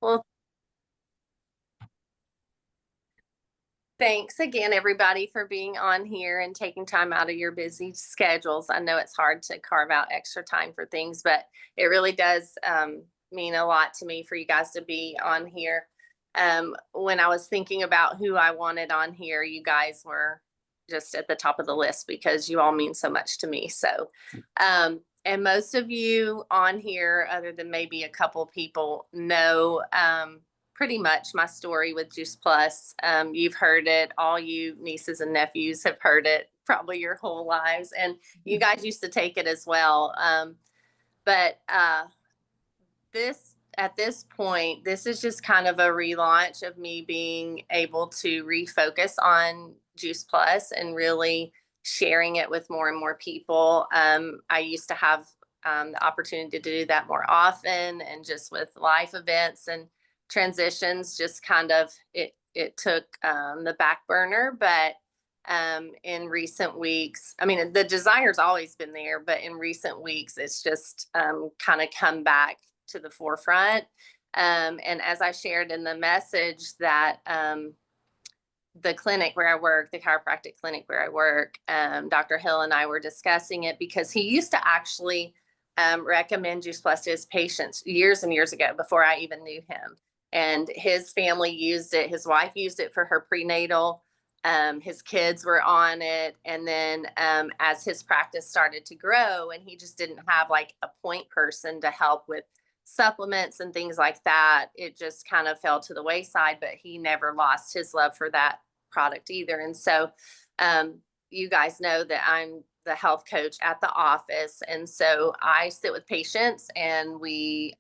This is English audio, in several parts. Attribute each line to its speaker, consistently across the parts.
Speaker 1: Well, thanks again, everybody, for being on here and taking time out of your busy schedules. I know it's hard to carve out extra time for things, but it really does mean a lot to me for you guys to be on here. When I was thinking about who I wanted on here, you guys were just at the top of the list because you all mean so much to me. And most of you on here, other than maybe a couple people, know pretty much my story with Juice Plus. You've heard it. All you nieces and nephews have heard it probably your whole lives. And you guys used to take it as well. But this, at this point, this is just kind of a relaunch of me being able to refocus on Juice Plus and really sharing it with more and more people. I used to have the opportunity to do that more often, and just with life events and transitions, just kind of it took the back burner. But in recent weeks, I mean, the desire's always been there, but in recent weeks, it's just kind of come back to the forefront. And as I shared in the message, that the clinic where I work, the chiropractic clinic where I work, Dr. Hill and I were discussing it because he used to actually recommend Juice Plus to his patients years and years ago before I even knew him. And his family used it. His wife used it for her prenatal. His kids were on it. And then as his practice started to grow and he just didn't have like a point person to help with supplements and things like that, it just kind of fell to the wayside. But he never lost his love for that product either. And so you guys know that I'm the health coach at the office. And so I sit with patients and we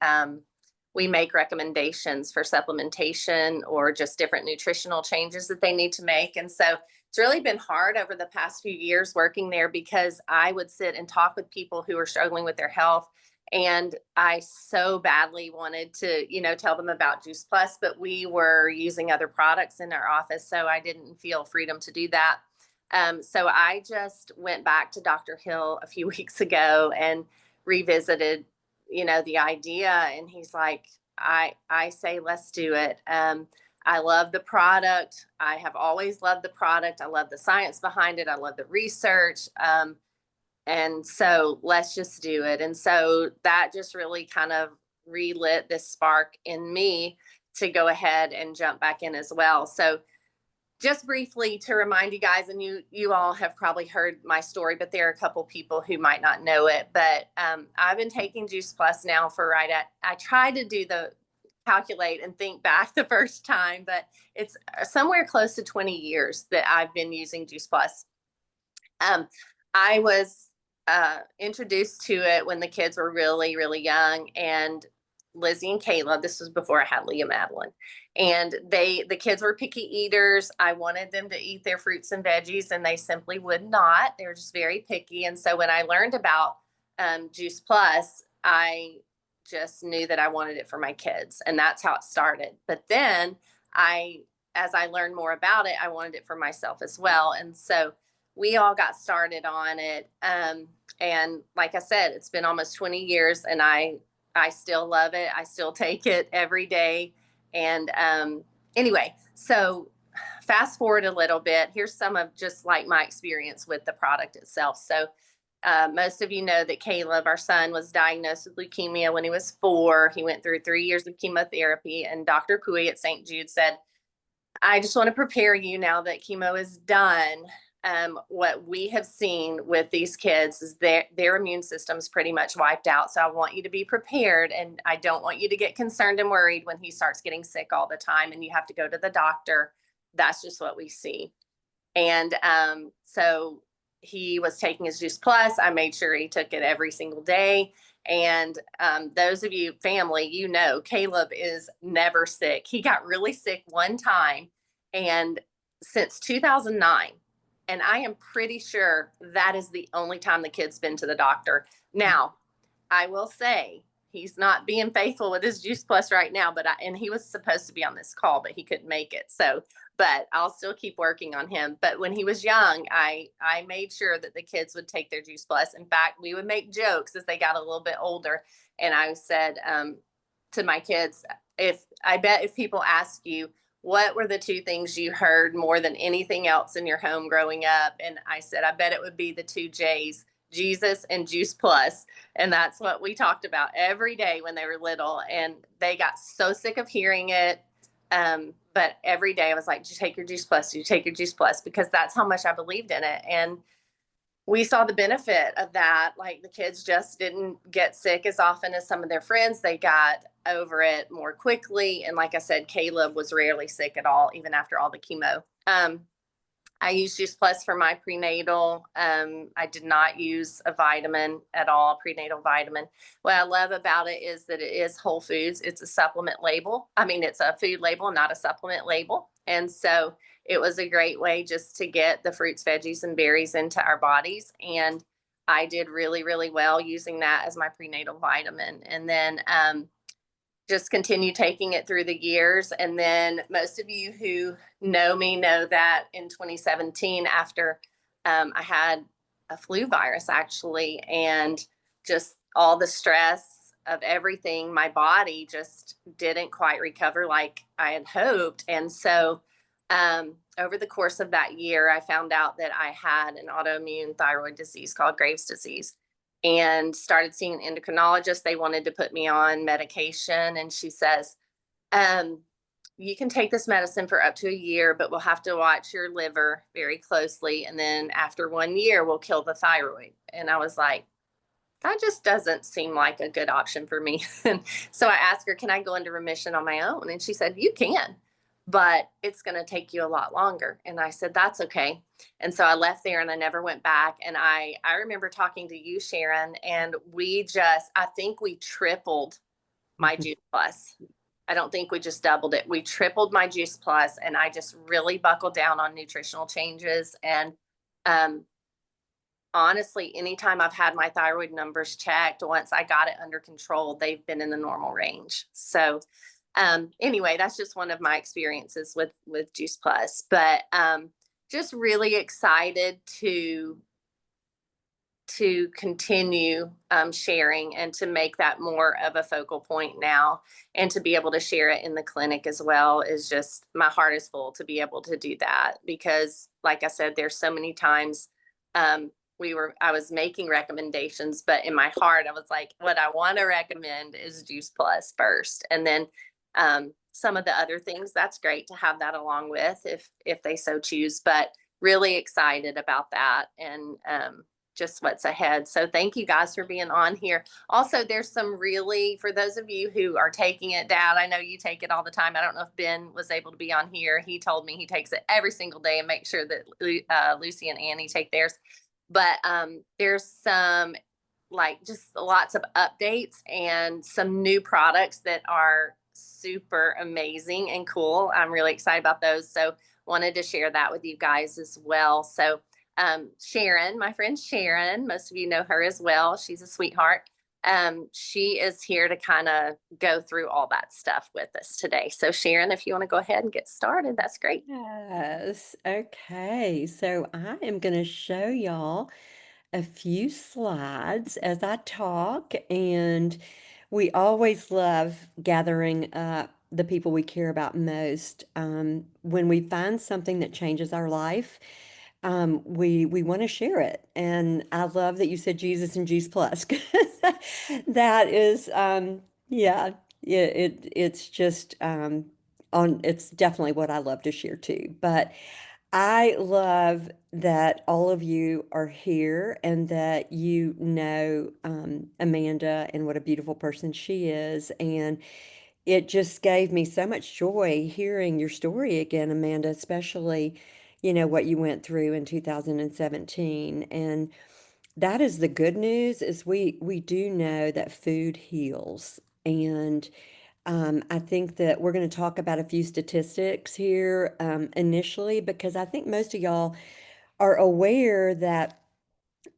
Speaker 1: make recommendations for supplementation or just different nutritional changes that they need to make. And so it's really been hard over the past few years working there because I would sit and talk with people who are struggling with their health. And I so badly wanted to, tell them about Juice Plus, but we were using other products in our office. So I didn't feel freedom to do that. So I just went back to Dr. Hill a few weeks ago and revisited, the idea. And he's like, I say, let's do it. I love the product. I have always loved the product. I love the science behind it. I love the research. And so let's just do it. And so that just really kind of relit this spark in me to go ahead and jump back in as well. So just briefly to remind you guys, and you all have probably heard my story, but there are a couple people who might not know it. But I've been taking Juice Plus now for I tried to do the calculate and think back the first time, but it's somewhere close to 20 years that I've been using Juice Plus. I was introduced to it when the kids were really, really young, and Lizzie and Caleb, this was before I had Leah Madeline, and the kids were picky eaters. I wanted them to eat their fruits and veggies, and they simply would not. They were just very picky. And so when I learned about Juice Plus, I just knew that I wanted it for my kids, and that's how it started. But then as I learned more about it, I wanted it for myself as well. And so we all got started on it. And like I said, it's been almost 20 years, and I still love it. I still take it every day. And anyway, so fast forward a little bit. Here's some of just like my experience with the product itself. So most of you know that Caleb, our son, was diagnosed with leukemia when he was 4. He went through 3 years of chemotherapy, and Dr. Pui at St. Jude said, I just want to prepare you now that chemo is done. What we have seen with these kids is their immune system's pretty much wiped out. So I want you to be prepared, and I don't want you to get concerned and worried when he starts getting sick all the time and you have to go to the doctor. That's just what we see. And so he was taking his Juice Plus. I made sure he took it every single day. And those of you family, Caleb is never sick. He got really sick one time, and since 2009. And I am pretty sure that is the only time the kid's been to the doctor. Now, I will say he's not being faithful with his Juice Plus right now, and he was supposed to be on this call, but he couldn't make it. So, but I'll still keep working on him. But when he was young, I made sure that the kids would take their Juice Plus. In fact, we would make jokes as they got a little bit older. And I said to my kids, if I bet if people ask you, what were the two things you heard more than anything else in your home growing up? And I said, I bet it would be the two J's, Jesus and Juice Plus. And that's what we talked about every day when they were little. And they got so sick of hearing it. But every day I was like, you take your Juice Plus, you take your Juice Plus, because that's how much I believed in it. And we saw the benefit of that. Like, the kids just didn't get sick as often as some of their friends. They got over it more quickly. And like I said, Caleb was rarely sick at all, even after all the chemo. I use Juice Plus for my prenatal. I did not use a vitamin at all, prenatal vitamin. What I love about it is that it is whole foods. It's a supplement label. I mean, it's a food label, not a supplement label. And so it was a great way just to get the fruits, veggies, and berries into our bodies. And I did really, really well using that as my prenatal vitamin. And then just continue taking it through the years. And then most of you who know me know that in 2017, after I had a flu virus actually, and just all the stress of everything, my body just didn't quite recover like I had hoped. And so over the course of that year, I found out that I had an autoimmune thyroid disease called Graves' disease, and started seeing an endocrinologist. They wanted to put me on medication. And she says, you can take this medicine for up to a year, but we'll have to watch your liver very closely. And then after 1 year, we'll kill the thyroid. And I was like, that just doesn't seem like a good option for me. And so I asked her, can I go into remission on my own? And she said, you can, but it's going to take you a lot longer. And I said, that's okay. And so I left there and I never went back. And I remember talking to you, Sharon, and I think we tripled my Juice Plus. I don't think we just doubled it. We tripled my Juice Plus, and I just really buckled down on nutritional changes. And honestly, anytime I've had my thyroid numbers checked, once I got it under control, they've been in the normal range. So anyway, that's just one of my experiences with Juice Plus. But just really excited to continue sharing and to make that more of a focal point now, and to be able to share it in the clinic as well. Is just, my heart is full to be able to do that, because like I said, there's so many times I was making recommendations, but in my heart I was like, what I want to recommend is Juice Plus first, and then some of the other things, that's great to have that along with if they so choose. But really excited about that, and just what's ahead. So thank you guys for being on here. Also, there's some really, for those of you who are taking it down, I know you take it all the time. I don't know if Ben was able to be on here. He told me he takes it every single day and makes sure that Lucy and Annie take theirs. But there's some, like, just lots of updates and some new products that are super amazing and cool. I'm really excited about those. So wanted to share that with you guys as well. So Sharon, my friend Sharon, most of you know her as well. She's a sweetheart. She is here to kind of go through all that stuff with us today. So Sharon, if you want to go ahead and get started, that's great.
Speaker 2: Yes. Okay. So I am going to show y'all a few slides as I talk, and we always love gathering up the people we care about most. When we find something that changes our life, we want to share it. And I love that you said Jesus and Juice Plus. That is, yeah, it's just it's definitely what I love to share too. But I love that all of you are here and that you know Amanda and what a beautiful person she is. And it just gave me so much joy hearing your story again, Amanda, especially, what you went through in 2017. And that is the good news, is we do know that food heals. And I think that we're going to talk about a few statistics here initially, because I think most of y'all are aware that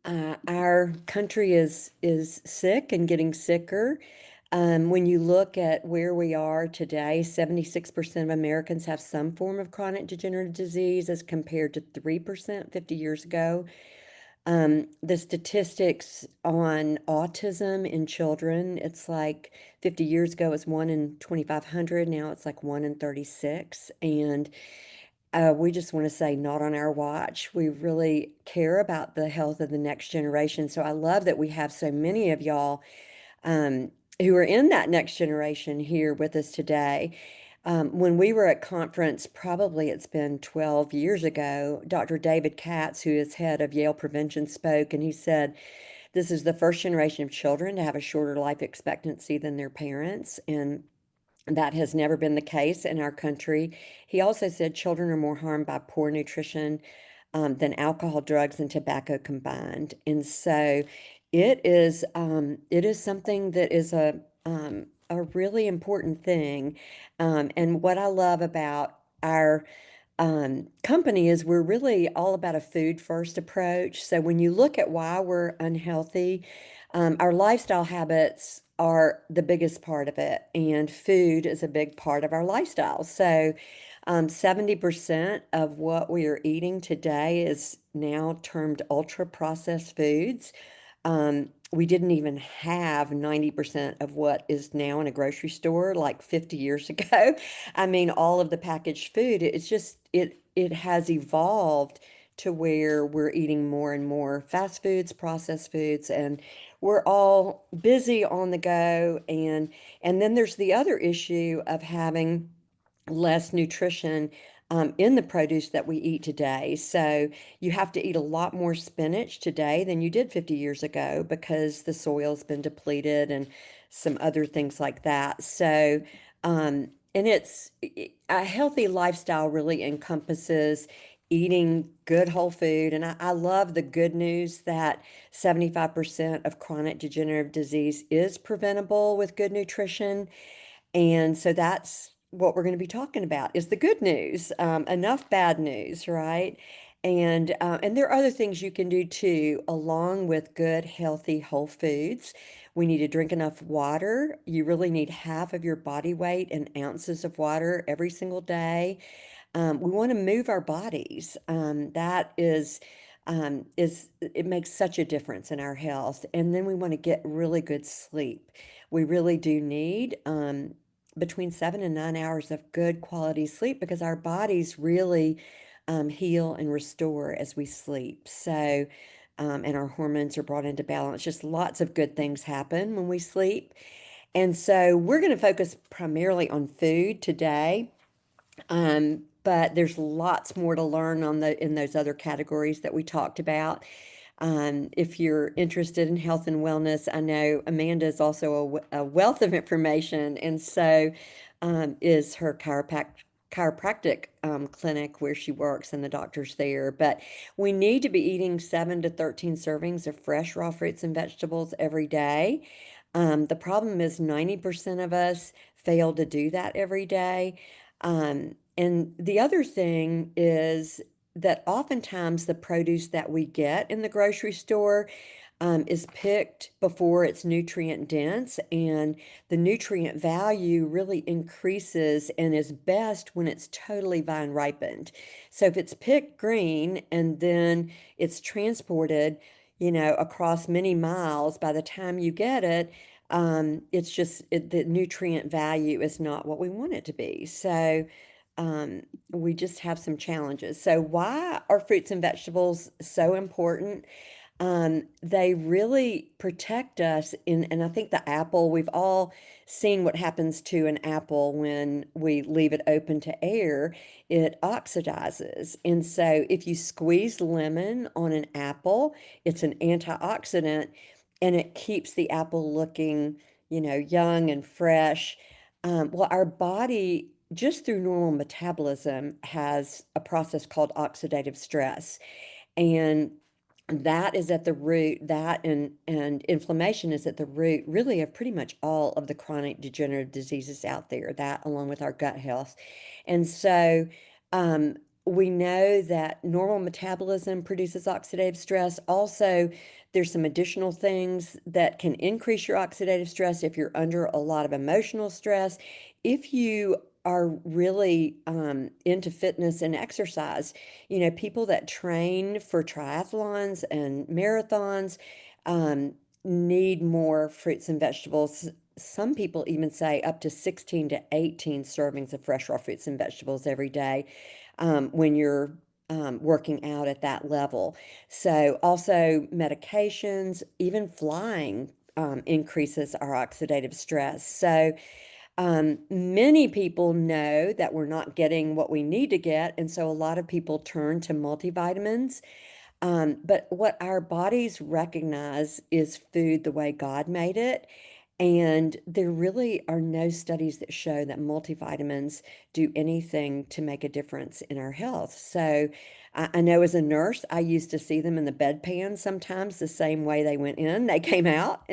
Speaker 2: our country is sick and getting sicker. When you look at where we are today, 76% of Americans have some form of chronic degenerative disease as compared to 3% 50 years ago. The statistics on autism in children, it's like 50 years ago, it was 1 in 2,500. Now it's like 1 in 36. And we just want to say, not on our watch. We really care about the health of the next generation. So I love that we have so many of y'all um, who are in that next generation here with us today. When we were at conference, probably it's been 12 years ago, Dr. David Katz, who is head of Yale Prevention, spoke, and he said, this is the first generation of children to have a shorter life expectancy than their parents. And that has never been the case in our country. He also said children are more harmed by poor nutrition than alcohol, drugs, and tobacco combined. And so it is something that is a really important thing. And what I love about our company is we're really all about a food first approach. So when you look at why we're unhealthy, our lifestyle habits are the biggest part of it, and food is a big part of our lifestyle. So 70% of what we are eating today is now termed ultra processed foods. We didn't even have 90% of what is now in a grocery store like 50 years ago. I mean, all of the packaged food, it's just it has evolved to where we're eating more and more fast foods, processed foods, and we're all busy on the go. And then there's the other issue of having less nutrition in the produce that we eat today. So you have to eat a lot more spinach today than you did 50 years ago because the soil's been depleted and some other things like that. So, and a healthy lifestyle really encompasses eating good whole food. And I love the good news that 75% of chronic degenerative disease is preventable with good nutrition. And so that's what we're going to be talking about is the good news. Enough bad news, right? And there are other things you can do too, along with good, healthy, whole foods. We need to drink enough water. You really need half of your body weight in ounces of water every single day. We want to move our bodies. That is it makes such a difference in our health. And then we want to get really good sleep. We really do need between 7 and 9 hours of good quality sleep because our bodies really heal and restore as we sleep. So, and our hormones are brought into balance. Just lots of good things happen when we sleep. And so we're going to focus primarily on food today. But there's lots more to learn on the in those other categories that we talked about. If you're interested in health and wellness, I know Amanda is also a wealth of information, and so is her chiropractic clinic where she works and the doctors there. But we need to be eating 7 to 13 servings of fresh raw fruits and vegetables every day. The problem is 90% of us fail to do that every day. And the other thing is that oftentimes the produce that we get in the grocery store is picked before it's nutrient dense, and the nutrient value really increases and is best when it's totally vine ripened. So if it's picked green and then it's transported, across many miles, by the time you get it, it's just the nutrient value is not what we want it to be. So we just have some challenges. So why are fruits and vegetables so important? They really protect us and I think the apple, we've all seen what happens to an apple when we leave it open to air, it oxidizes. And so if you squeeze lemon on an apple, it's an antioxidant and it keeps the apple looking, young and fresh. Well, our body, just through normal metabolism, has a process called oxidative stress. And that is at the root, that and inflammation is at the root really of pretty much all of the chronic degenerative diseases out there, that along with our gut health. And so um, we know that normal metabolism produces oxidative stress. Also, there's some additional things that can increase your oxidative stress if you're under a lot of emotional stress. If you are really into fitness and exercise, people that train for triathlons and marathons um, need more fruits and vegetables. Some people even say up to 16 to 18 servings of fresh raw fruits and vegetables every day when you're working out at that level. So, also medications, even flying increases our oxidative stress. So, many people know that we're not getting what we need to get, and so a lot of people turn to multivitamins. But what our bodies recognize is food the way God made it. And there really are no studies that show that multivitamins do anything to make a difference in our health. So I know as a nurse, I used to see them in the bedpan sometimes the same way they went in, they came out.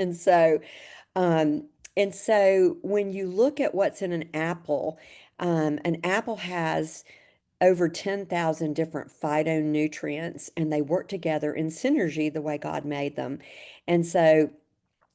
Speaker 2: Um, and so when you look at what's in an apple has over 10,000 different phytonutrients, and they work together in synergy the way God made them. And so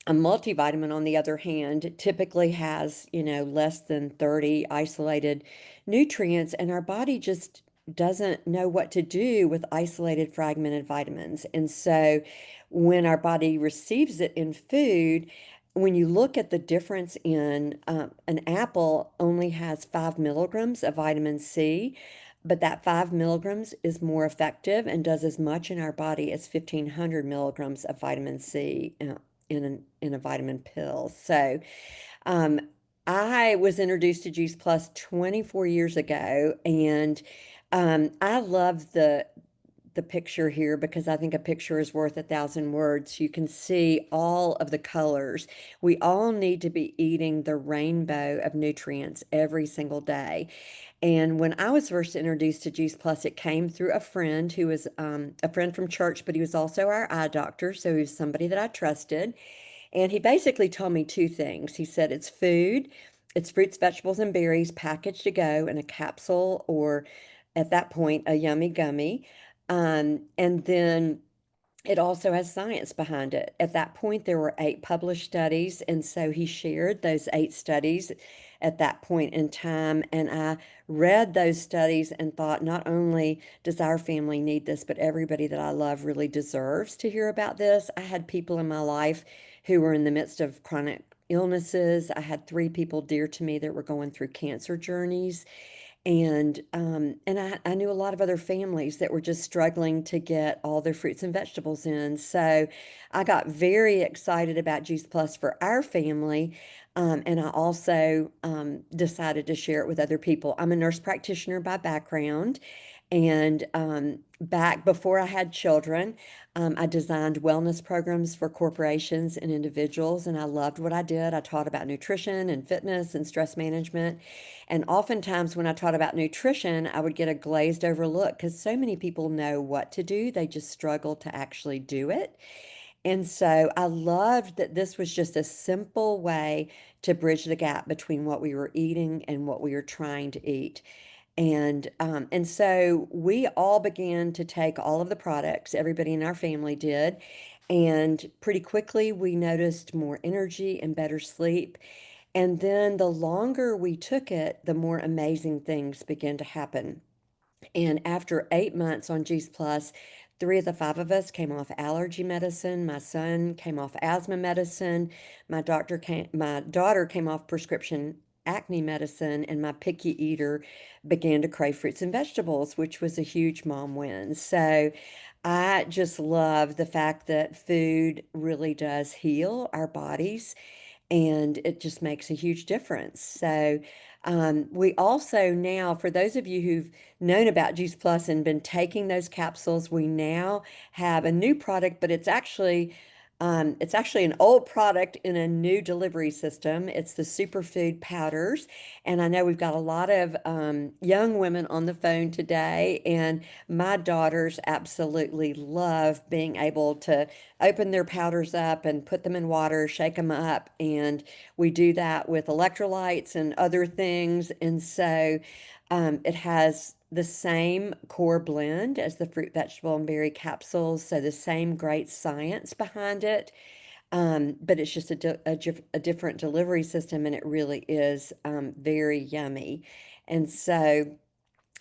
Speaker 2: a multivitamin, on the other hand, typically has, less than 30 isolated nutrients, and our body just doesn't know what to do with isolated fragmented vitamins. And so when our body receives it in food, when you look at the difference in an apple only has 5 milligrams of vitamin C, but that 5 milligrams is more effective and does as much in our body as 1,500 milligrams of vitamin C in a vitamin pill. So, um, I was introduced to Juice Plus 24 years ago, and I love the picture here because I think a picture is worth 1,000 words. You can see all of the colors. We all need to be eating the rainbow of nutrients every single day. And when I was first introduced to Juice Plus, it came through a friend who was a friend from church, but he was also our eye doctor. So he was somebody that I trusted. And he basically told me two things. He said it's food, it's fruits, vegetables, and berries packaged to go in a capsule or at that point, a yummy gummy. And then it also has science behind it. At that point, there were 8 published studies, and so he shared those 8 studies at that point in time. And I read those studies and thought, not only does our family need this, but everybody that I love really deserves to hear about this. I had people in my life who were in the midst of chronic illnesses. I had 3 people dear to me that were going through cancer journeys. And I knew a lot of other families that were just struggling to get all their fruits and vegetables in. So I got very excited about Juice Plus for our family. And I also decided to share it with other people. I'm a nurse practitioner by background. And back before I had children, I designed wellness programs for corporations and individuals, and I loved what I did. I taught about nutrition and fitness and stress management. And oftentimes, when I taught about nutrition, I would get a glazed over look because so many people know what to do, they just struggle to actually do it. And so I loved that this was just a simple way to bridge the gap between what we were eating and what we were trying to eat. And so we all began to take all of the products, everybody in our family did, and pretty quickly we noticed more energy and better sleep. And then the longer we took it, the more amazing things began to happen. And after 8 months on Juice Plus, 3 of the 5 of us came off allergy medicine. My son came off asthma medicine. My daughter came off prescription acne medicine, and my picky eater began to crave fruits and vegetables, which was a huge mom win. So I just love the fact that food really does heal our bodies and it just makes a huge difference. So, we also now, for those of you who've known about Juice Plus and been taking those capsules, we now have a new product, but it's actually an old product in a new delivery system. It's the superfood powders. And I know we've got a lot of young women on the phone today, and my daughters absolutely love being able to open their powders up and put them in water, shake them up. And we do that with electrolytes and other things. And so it has the same core blend as the fruit, vegetable, and berry capsules. So the same great science behind it. but it's just a different delivery system, and it really is very yummy. And so,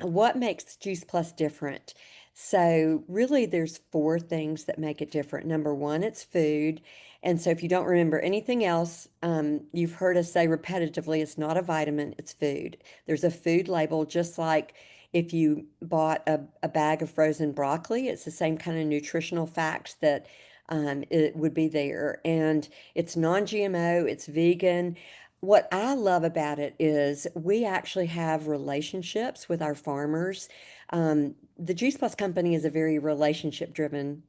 Speaker 2: what makes Juice Plus different? So, really, there's four things that make it different. Number one, it's food. And so, if you don't remember anything else, you've heard us say repetitively, it's not a vitamin, it's food. There's a food label, just like if you bought a bag of frozen broccoli, it's the same kind of nutritional facts that it would be there. And it's non-GMO, it's vegan. What I love about it is we actually have relationships with our farmers. The Juice Plus company is a very relationship driven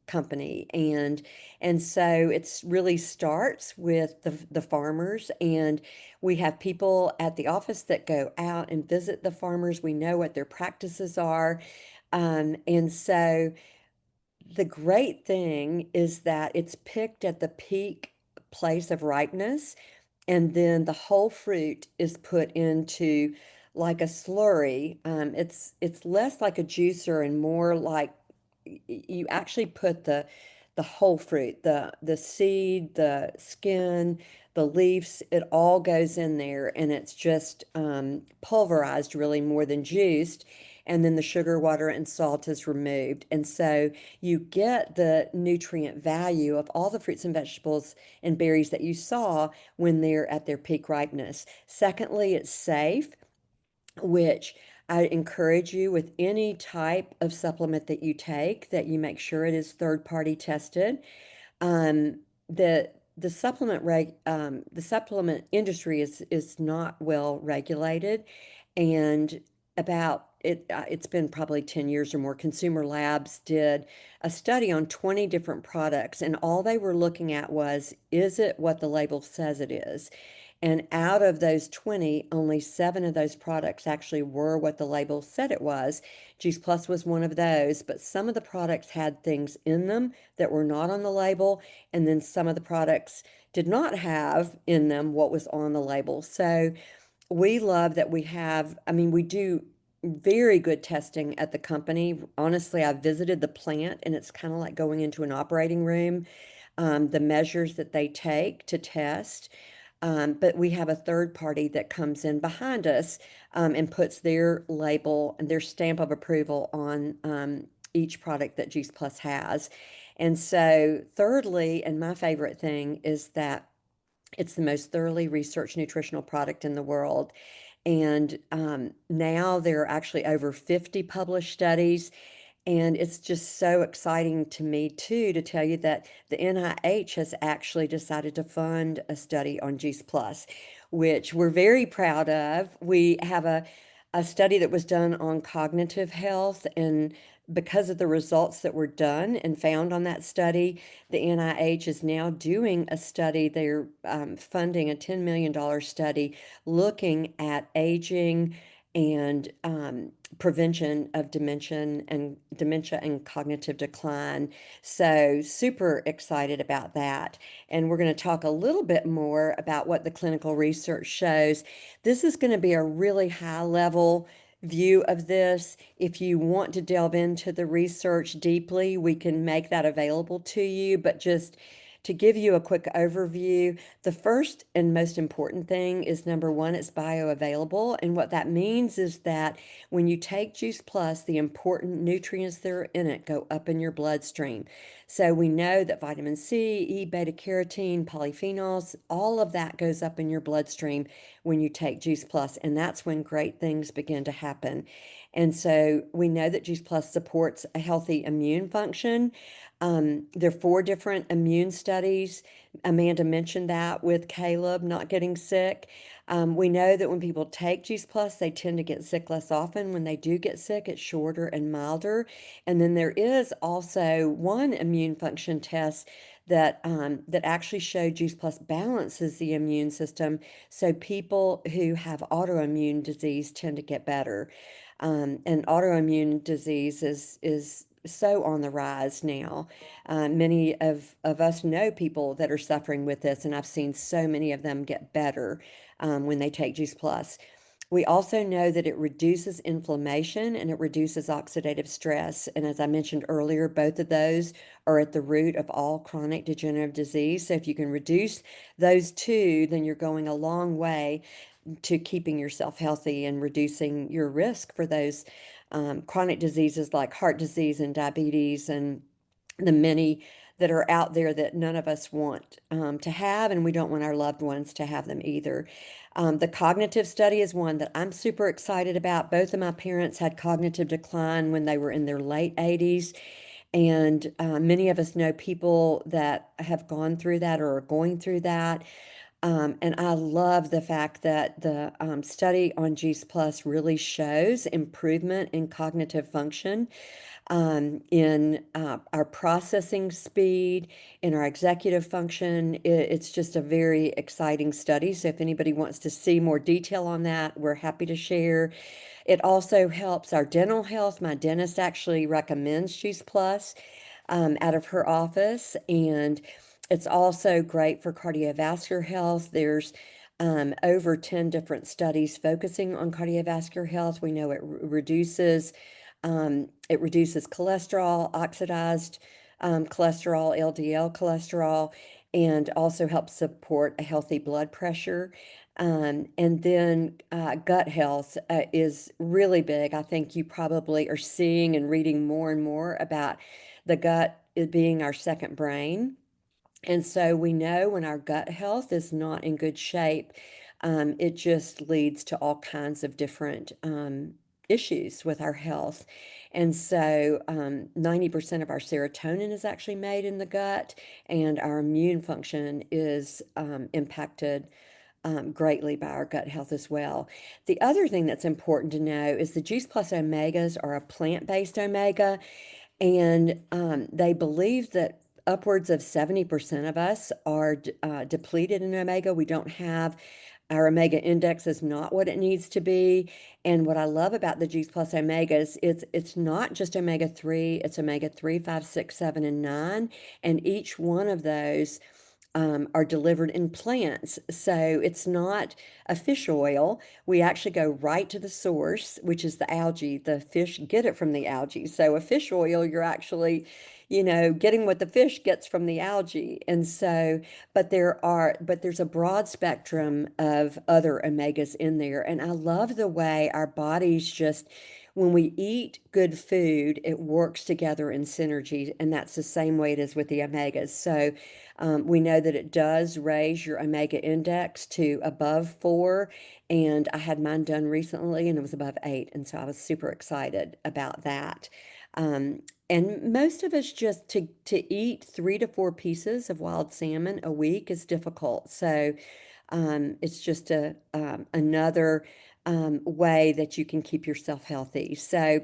Speaker 2: company, and so it's really starts with the farmers, and we have people at the office that go out and visit the farmers. We know what their practices are. And so the great thing is that it's picked at the peak place of ripeness, and then the whole fruit is put into like a slurry. It's less like a juicer and more like you actually put the whole fruit, the seed, the skin, the leaves, it all goes in there, and it's just pulverized really more than juiced. And then the sugar, water, and salt is removed. And so you get the nutrient value of all the fruits and vegetables and berries that you saw when they're at their peak ripeness. Secondly, it's safe, which I encourage you with any type of supplement that you take, that you make sure it is third party tested. The the supplement industry is not well regulated, and it's been probably 10 years or more. Consumer Labs did a study on 20 different products, and all they were looking at was, is it what the label says it is? And out of those 20, only seven of those products actually were what the label said it was. Juice Plus was one of those, but some of the products had things in them that were not on the label, and then some of the products did not have in them what was on the label. So we love that we have, I mean, we do very good testing at the company. Honestly, I visited the plant, and it's kind of like going into an operating room. The measures that they take to test. But we have a third party that comes in behind us and puts their label and their stamp of approval on each product that Juice Plus has. And so, thirdly, and my favorite thing is that it's the most thoroughly researched nutritional product in the world. And now there are actually over 50 published studies. And it's just so exciting to me, too, to tell you that the NIH has actually decided to fund a study on Juice Plus, which we're very proud of. We have a study that was done on cognitive health, and because of the results that were done and found on that study, the NIH is now doing a study. They're funding a $10 million study looking at aging and prevention of dementia and cognitive decline. So super excited about that. And we're going to talk a little bit more about what the clinical research shows. This is going to be a really high level view of this. If you want to delve into the research deeply, we can make that available to you, but just to give you a quick overview, the first and most important thing is number one, it's bioavailable. And what that means is that when you take Juice Plus, the important nutrients that are in it go up in your bloodstream. So we know that vitamin C, E beta carotene, polyphenols, all of that goes up in your bloodstream when you take Juice Plus, and that's when great things begin to happen. And so we know that Juice Plus supports a healthy immune function. There are four different immune studies. Amanda mentioned that with Caleb not getting sick. We know that when people take Juice Plus, they tend to get sick less often. When they do get sick, it's shorter and milder. And then there is also one immune function test that actually showed Juice Plus balances the immune system. So people who have autoimmune disease tend to get better. And autoimmune disease is so on the rise now. Many of us know people that are suffering with this, and I've seen so many of them get better when they take Juice Plus. We also know that it reduces inflammation and it reduces oxidative stress. And as I mentioned earlier, both of those are at the root of all chronic degenerative disease. So if you can reduce those two, then you're going a long way to keeping yourself healthy and reducing your risk for those chronic diseases like heart disease and diabetes and the many that are out there that none of us want to have, and we don't want our loved ones to have them either. The cognitive study is one that I'm super excited about. Both of my parents had cognitive decline when they were in their late 80s, and many of us know people that have gone through that or are going through that. And I love the fact that the study on Juice Plus really shows improvement in cognitive function, in our processing speed, in our executive function. It's just a very exciting study. So if anybody wants to see more detail on that, we're happy to share. It also helps our dental health. My dentist actually recommends Juice Plus out of her office, and it's also great for cardiovascular health. There's over 10 different studies focusing on cardiovascular health. We know it reduces cholesterol, oxidized cholesterol, LDL cholesterol, and also helps support a healthy blood pressure. And then gut health is really big. I think you probably are seeing and reading more and more about the gut being our second brain. And so we know when our gut health is not in good shape, it just leads to all kinds of different issues with our health. And so 90% of our serotonin is actually made in the gut, and our immune function is impacted greatly by our gut health as well. The other thing that's important to know is the Juice Plus Omegas are a plant-based omega, and they believe that upwards of 70% of us are depleted in omega. We don't have our omega index is not what it needs to be. And what I love about the Juice Plus Omegas, it's not just omega-3, it's omega-3, 5, 6, 7, and 9. And each one of those are delivered in plants. So it's not a fish oil. We actually go right to the source, which is the algae. The fish get it from the algae. So a fish oil, you're actually, getting what the fish gets from the algae. And so, but there's a broad spectrum of other omegas in there. And I love the way our bodies just, when we eat good food, it works together in synergy. And that's the same way it is with the omegas. So we know that it does raise your omega index to above 4, and I had mine done recently and it was above 8, and so I was super excited about that. And most of us just to eat 3 to 4 pieces of wild salmon a week is difficult. So it's just another way that you can keep yourself healthy. So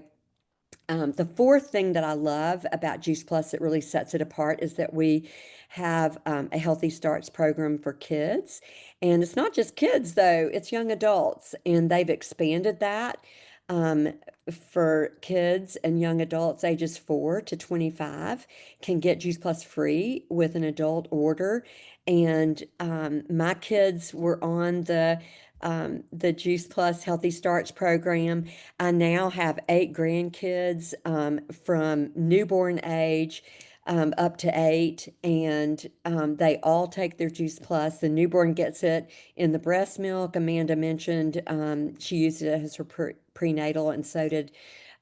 Speaker 2: the fourth thing that I love about Juice Plus that really sets it apart is that we have a Healthy Starts program for kids. And it's not just kids, though, it's young adults. And they've expanded that um, for kids and young adults ages 4 to 25 can get Juice Plus free with an adult order. And my kids were on the Juice Plus Healthy Starts program. I now have 8 grandkids from newborn age up to 8, and they all take their Juice Plus. The newborn gets it in the breast milk. Amanda mentioned she used it as her prenatal, and so did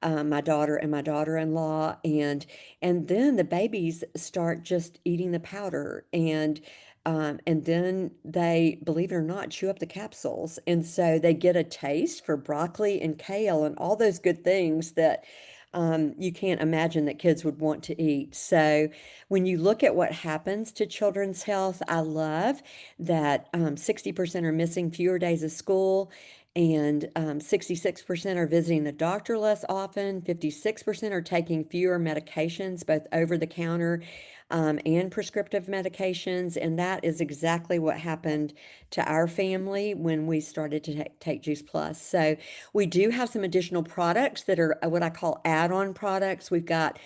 Speaker 2: my daughter and my daughter-in-law. And then the babies start just eating the powder, and then they, believe it or not, chew up the capsules. And so they get a taste for broccoli and kale and all those good things that you can't imagine that kids would want to eat. So when you look at what happens to children's health, I love that 60% are missing fewer days of school. And 66% are visiting the doctor less often. 56% are taking fewer medications, both over the counter and prescriptive medications. And that is exactly what happened to our family when we started to take Juice Plus. So we do have some additional products that are what I call add-on products. We've got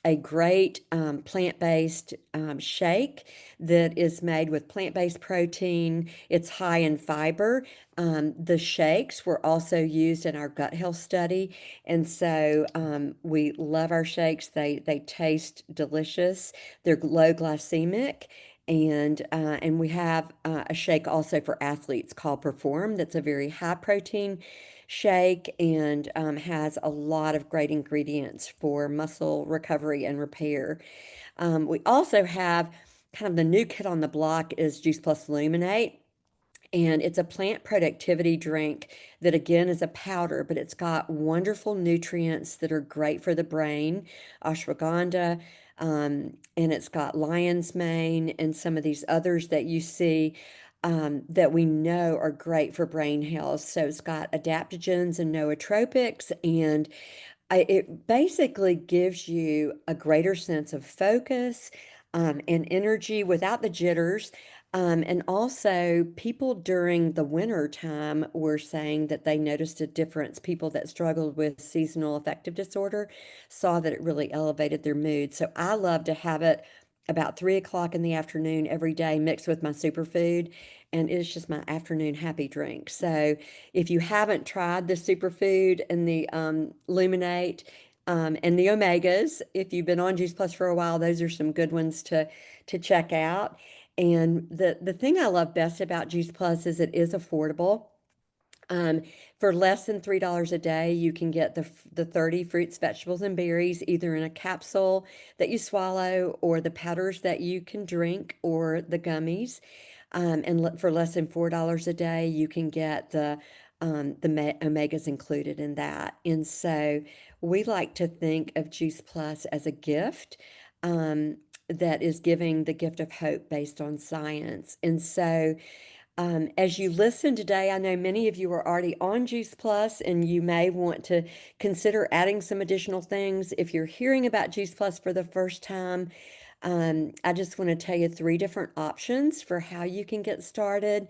Speaker 2: a great plant-based shake that is made with plant-based protein. It's high in fiber. The shakes were also used in our gut health study, and so we love our shakes. They taste delicious. They're low glycemic. And we have a shake also for athletes called Perform that's a very high protein shake and has a lot of great ingredients for muscle recovery and repair. We also have kind of the new kid on the block is Juice Plus Luminate. And it's a plant productivity drink that, again, is a powder, but it's got wonderful nutrients that are great for the brain, ashwagandha, and it's got lion's mane and some of these others that you see that we know are great for brain health. So it's got adaptogens and nootropics, and it basically gives you a greater sense of focus and energy without the jitters. And also, people during the winter time were saying that they noticed a difference. People that struggled with seasonal affective disorder saw that it really elevated their mood. So I love to have it about 3 o'clock in the afternoon every day, mixed with my superfood, and it's just my afternoon happy drink. So if you haven't tried the superfood and the Luminate and the Omegas, if you've been on Juice Plus for a while, those are some good ones to check out. And the thing I love best about Juice Plus is it is affordable. Um, for less than $3 a day, you can get the 30 fruits, vegetables, and berries either in a capsule that you swallow or the powders that you can drink or the gummies. And for less than $4 a day, you can get the omegas included in that. And so we like to think of Juice Plus as a gift that is giving the gift of hope based on science. And so as you listen today, I know many of you are already on Juice Plus, and you may want to consider adding some additional things. If you're hearing about Juice Plus for the first time, I just want to tell you 3 different options for how you can get started.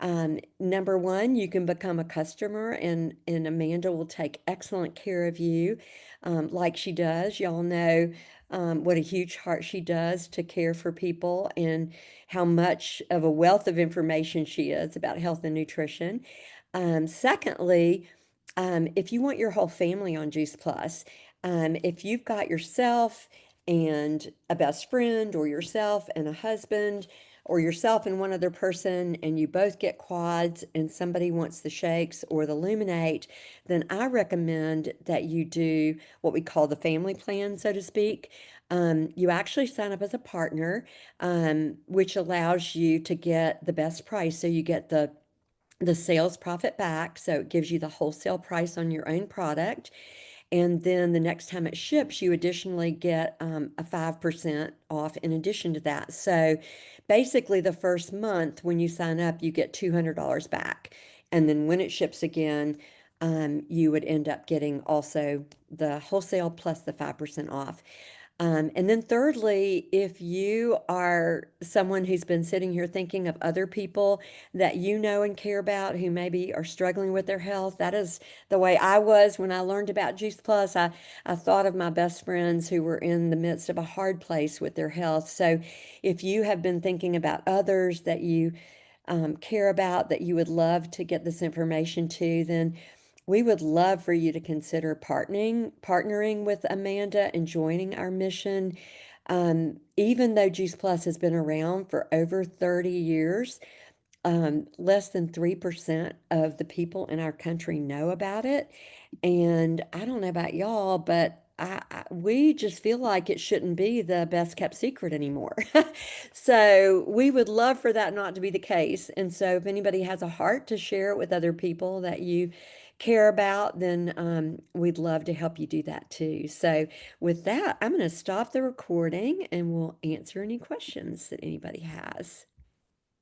Speaker 2: Number one, you can become a customer, and Amanda will take excellent care of you, like she does. Y'all know what a huge heart she does to care for people and how much of a wealth of information she is about health and nutrition. Secondly, if you want your whole family on Juice Plus, if you've got yourself and a best friend, or yourself and a husband, or yourself and one other person, and you both get quads and somebody wants the shakes or the Luminate, then I recommend that you do what we call the family plan, so to speak. You actually sign up as a partner, which allows you to get the best price. So you get the sales profit back, so it gives you the wholesale price on your own product. And then the next time it ships, you additionally get a 5% off in addition to that. So basically, the first month when you sign up, you get $200 back. And then when it ships again, you would end up getting also the wholesale plus the 5% off. And then thirdly, if you are someone who's been sitting here thinking of other people that you know and care about who maybe are struggling with their health, that is the way I was when I learned about Juice Plus. I thought of my best friends who were in the midst of a hard place with their health. So if you have been thinking about others that you care about, that you would love to get this information to, then we would love for you to consider partnering with Amanda and joining our mission. Even though Juice Plus has been around for over 30 years, less than 3% of the people in our country know about it. And I don't know about y'all, but we just feel like it shouldn't be the best kept secret anymore. So we would love for that not to be the case. And so if anybody has a heart to share it with other people that you care about, then we'd love to help you do that too. So with that, I'm going to stop the recording and we'll answer any questions that anybody has.